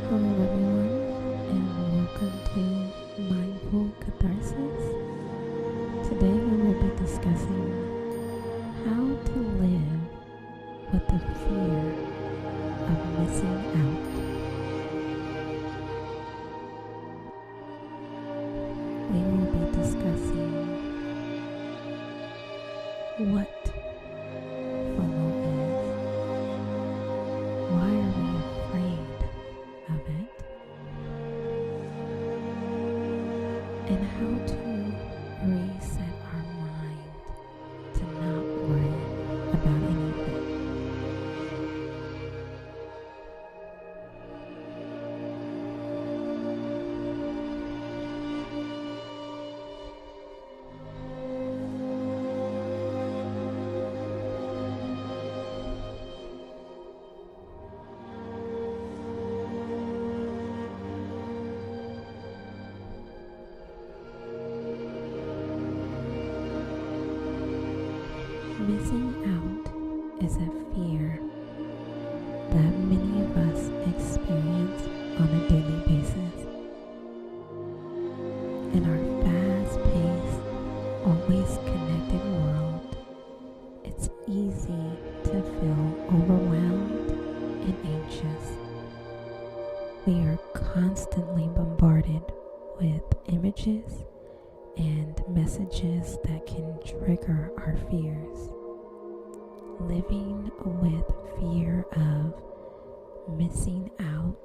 Hello everyone, and welcome to Mindful Katharsis. Today we will be discussing how to live with the fear of missing out. We will be discussing what FOMO is, why are we afraid of it, and how to reset our mind to not worry about anything. Missing out is a fear that many of us experience on a daily basis. In our fast-paced, always connected world, it's easy to feel overwhelmed and anxious. We are constantly bombarded with images and messages that can trigger our fears. Living with fear of missing out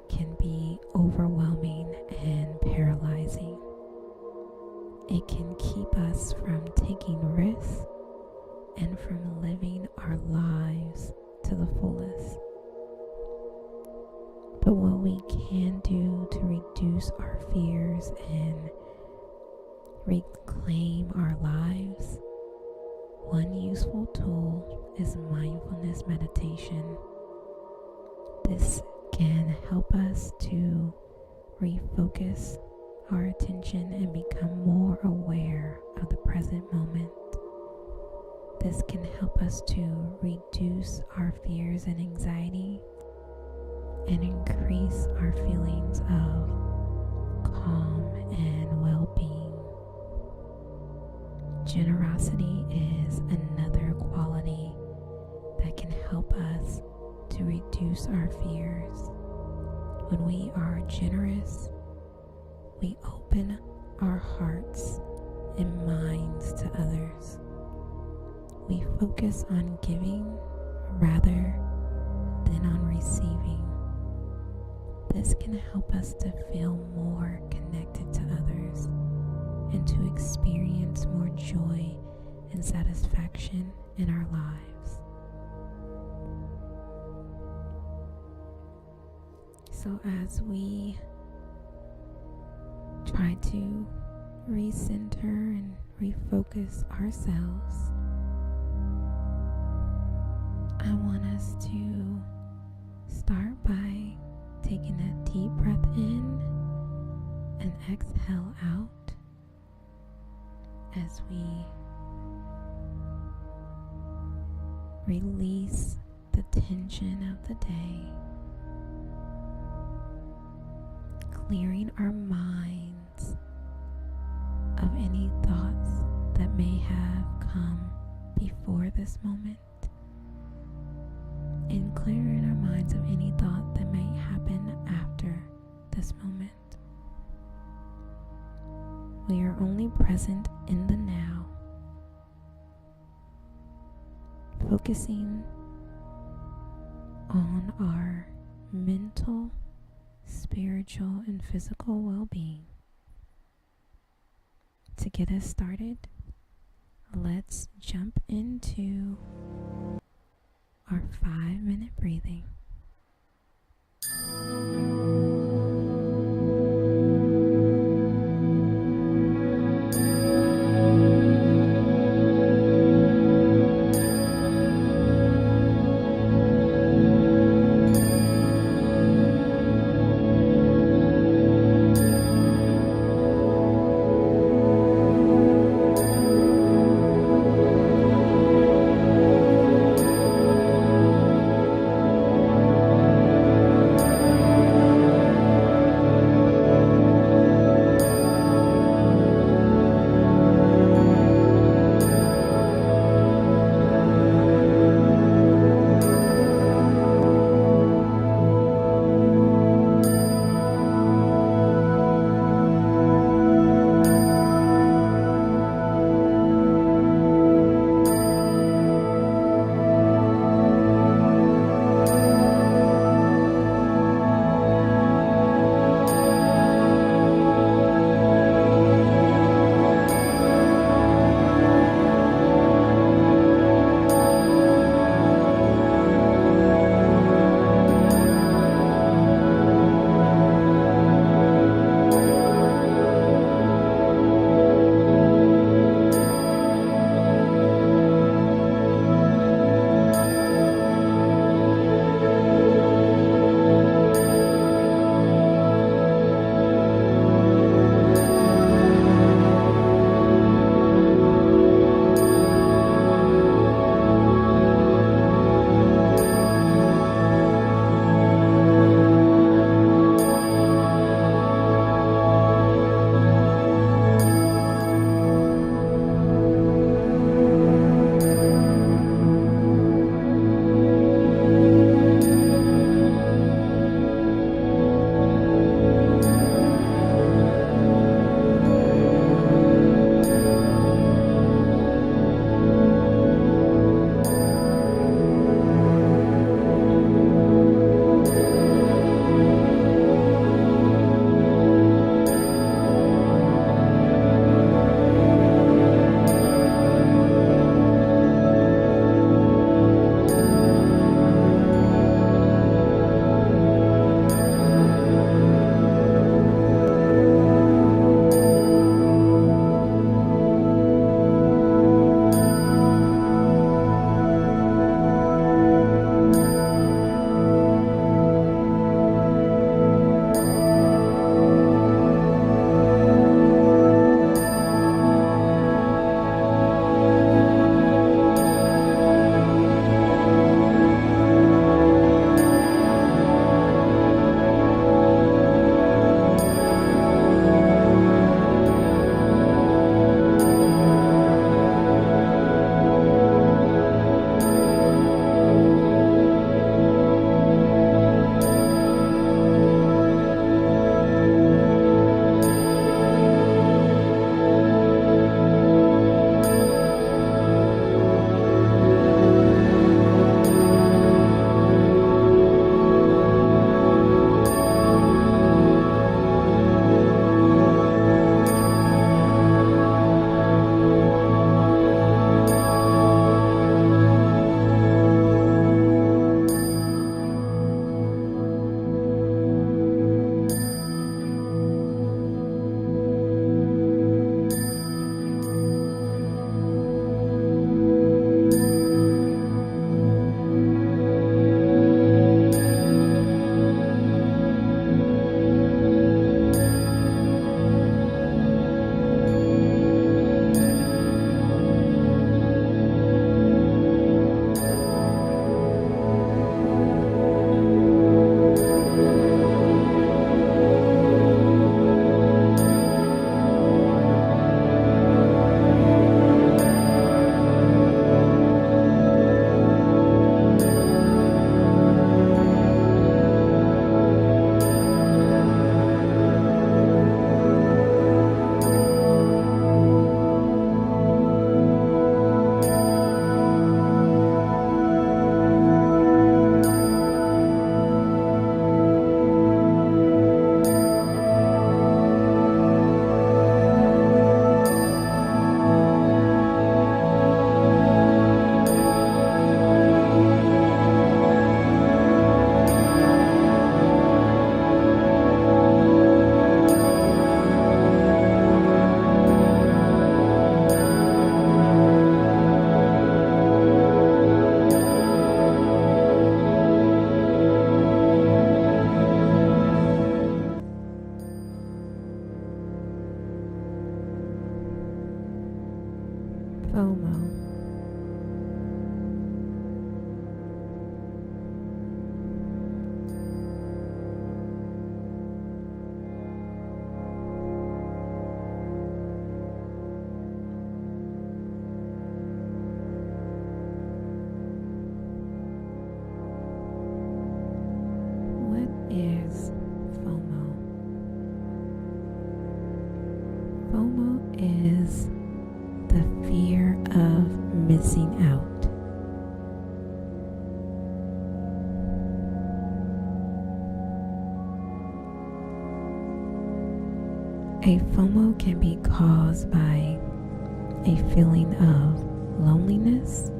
can be overwhelming and paralyzing. It can keep us from taking risks and from living our lives to the fullest. But what we can do to reduce our fears and reclaim our lives, one useful tool is mindfulness meditation. This can help us to refocus our attention and become more aware of the present moment. This can help us to reduce our fears and anxiety and increase our feelings of calm and well-being. Generosity is another quality that can help us to reduce our fears. When we are generous, we open our hearts and minds to others. We focus on giving rather than on receiving. This can help us to feel more connected to others and to experience more joy and satisfaction in our lives. So as we try to recenter and refocus ourselves, I want us to start by taking a deep breath in and exhale out as we release the tension of the day, clearing our minds of any thoughts that may have come before this moment, and clearing our minds of any thought that may happen after this moment. We are only present in the now, focusing on our mental, spiritual, and physical well-being. To get us started, let's jump into our 5-minute breathing. FOMO. What is FOMO? FOMO is the fear of missing out. A FOMO can be caused by a feeling of loneliness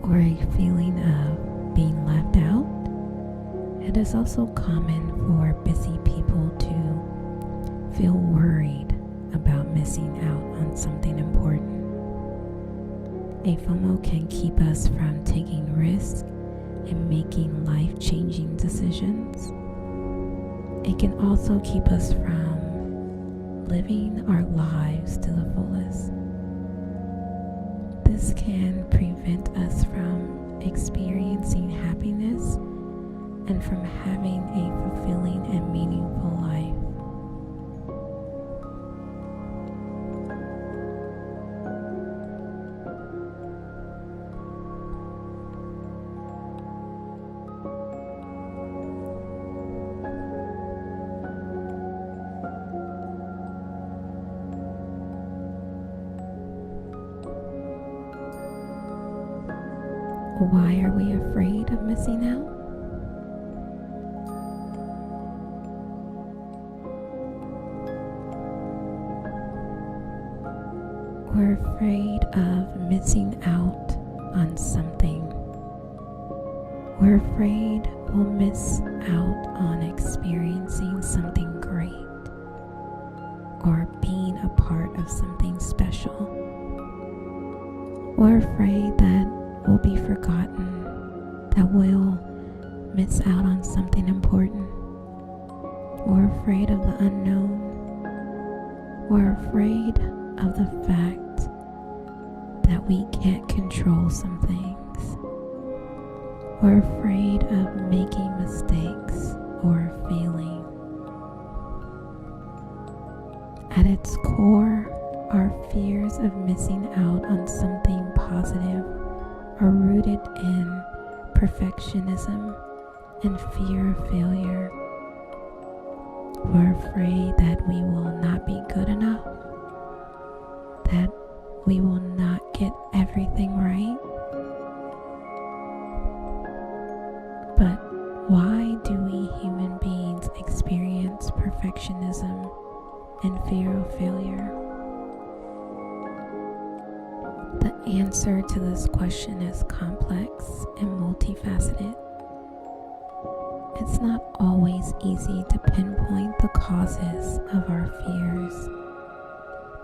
or a feeling of being left out. It is also common for busy people to feel worried about missing out on something important. A FOMO can keep us from taking risks and making life-changing decisions. It can also keep us from living our lives to the fullest. This can prevent us from experiencing happiness and from having a fulfilling and meaningful life. Why are we afraid of missing out? We're afraid of missing out on something. We're afraid we'll miss out on experiencing something great or being a part of something special. We're afraid that we'll be forgotten, that we'll miss out on something important. We're afraid of the unknown. We're afraid of the fact that we can't control some things. We're afraid of making mistakes or failing. At its core, our fears of missing out on something positive are rooted in perfectionism and fear of failure. We're afraid that we will not be good enough, that we will not get everything right. But why do we human beings experience perfectionism and fear of failure? The answer to this question is complex and multifaceted. It's not always easy to pinpoint the causes of our fears,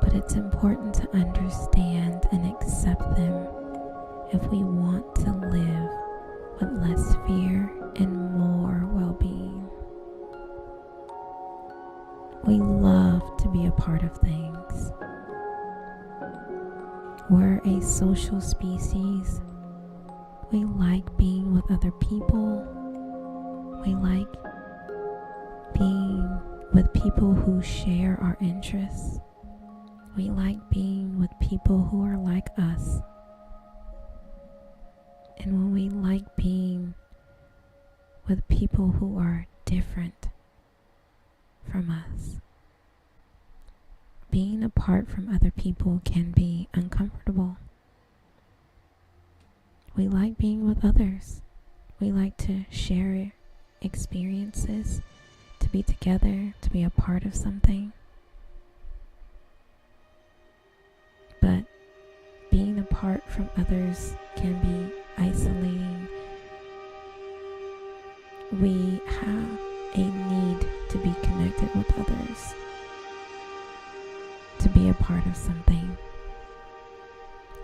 but it's important to understand and accept them if we want to live with less fear and more well-being. We love to be a part of things. We're a social species. We like being with other people. We like being with people who share our interests. We like being with people who are like us. And when we like being with people who are different from us, being apart from other people can be uncomfortable. We like being with others. We like to share experiences, to be together, to be a part of something. But being apart from others can be isolating. We have a need to be connected with others, to be a part of something.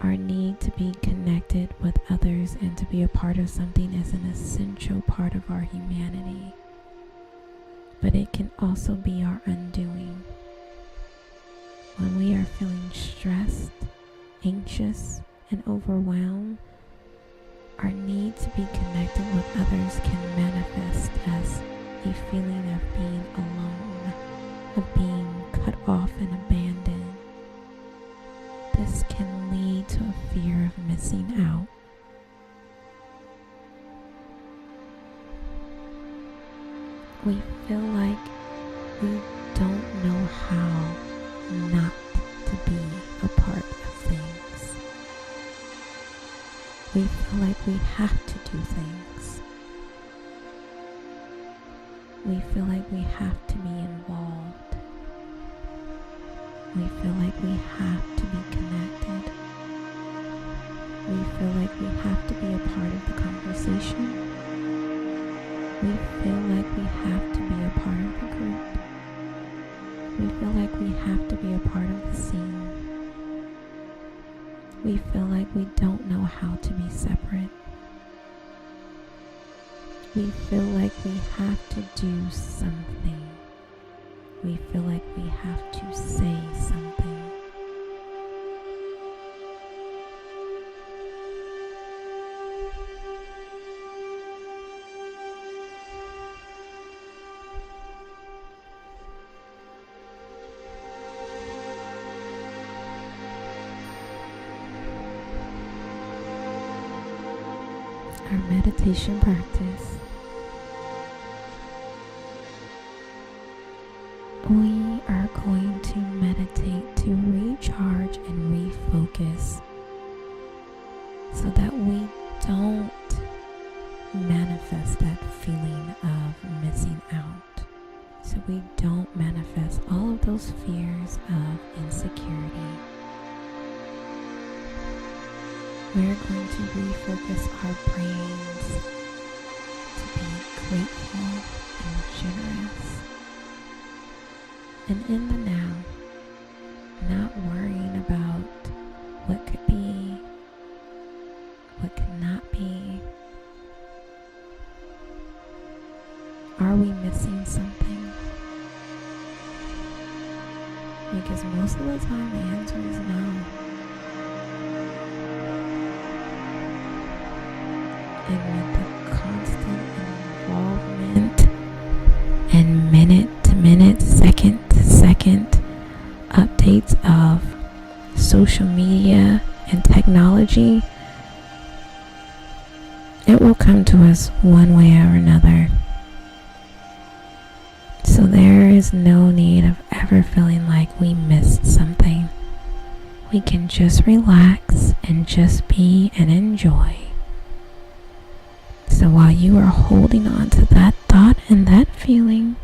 Our need to be connected with others and to be a part of something is an essential part of our humanity. But it can also be our undoing. When we are feeling stressed anxious and overwhelmed, our need to be connected with others can manifest as a feeling of being alone, of being cut off and abandoned. This can lead to a fear of missing out. We feel like we don't know how not to be a part of things. We feel like we have to do things. We feel like we have to be involved. We feel like we have to be connected. We feel like we have to be a part of the conversation. We feel like we have to be a part of the group. We feel like we have to be a part of the scene. We feel like we don't know how to be separate. We feel like we have to do something. We feel like we have to say something. Our meditation practice, we are going to meditate to recharge and refocus so that we don't manifest that feeling of missing out, so we don't manifest all of those fears of insecurity. We're going to refocus our brains to be grateful and generous. And in the now, not worrying about what could be, what could not be. Are we missing something? Because most of the time the answer is no. And with the constant involvement and minute to minute, second to second updates of social media and technology, it will come to us one way or another. So there is no need of ever feeling like we missed something. We can just relax and just be and enjoy. So while you are holding on to that thought and that feeling,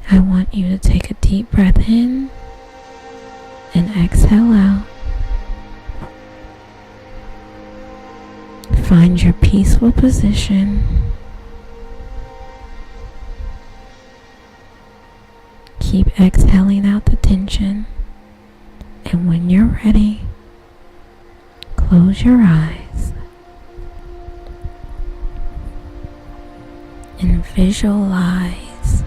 I want you to take a deep breath in and exhale out. Find your peaceful position. Keep exhaling out the tension. And when you're ready, close your eyes. And visualize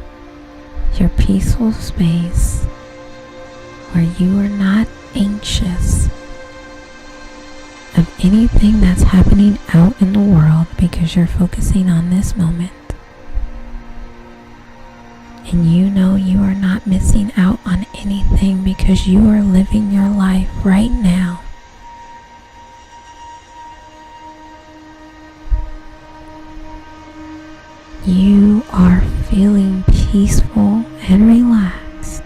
your peaceful space where you are not anxious of anything that's happening out in the world because you're focusing on this moment. And you know you are not missing out on anything because you are living your life right now. You are feeling peaceful and relaxed.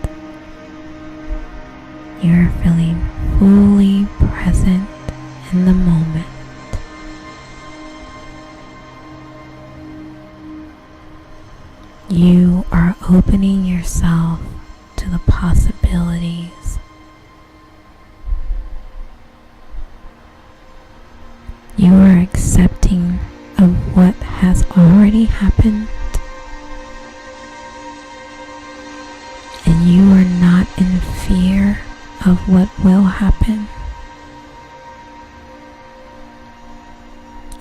You're feeling fully present in the moment. You are opening yourself to the possibilities. You are accepting of what has already happened, and you are not in fear of what will happen,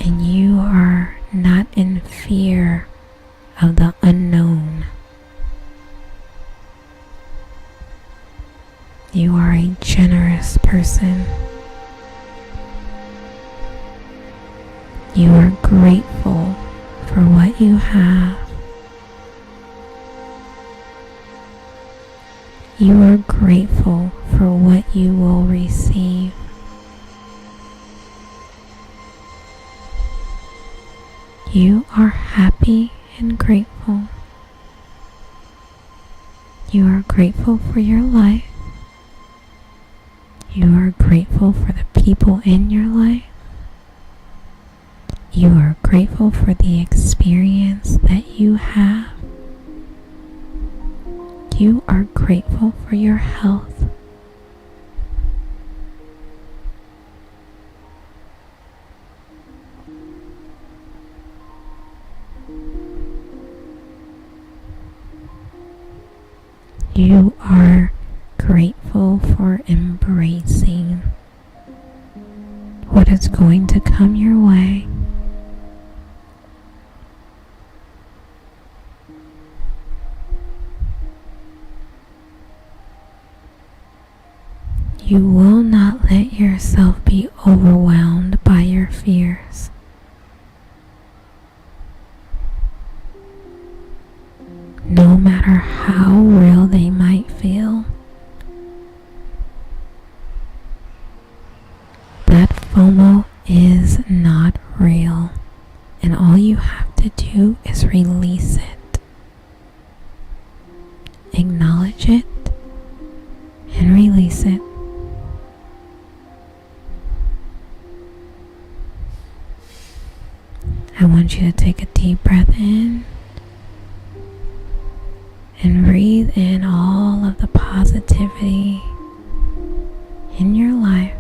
and you are not in fear of the unknown. You are a generous person. person. You are grateful for what you have. You are grateful for what you will receive. You are happy and grateful. You are grateful for your life. You are grateful for the people in your life. You are grateful for the experience that you have. You are grateful for your health. You are grateful for embracing what is going to come your way. You will not let yourself be overwhelmed by your fears. No matter how real they might feel, that FOMO is not real, and all you have to do is release it. Acknowledge it and release it. I want you to take a deep breath in and breathe in all of the positivity in your life.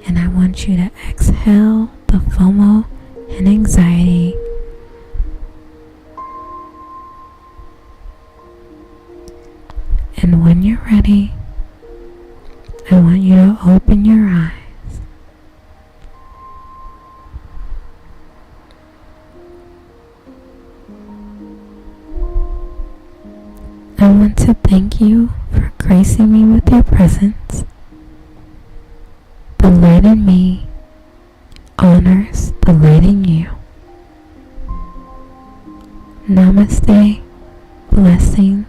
And I want you to exhale the FOMO and anxiety. And when you're ready, I want you to open your eyes. I want to thank you for gracing me with your presence. The light in me honors the light in you. Namaste, blessings,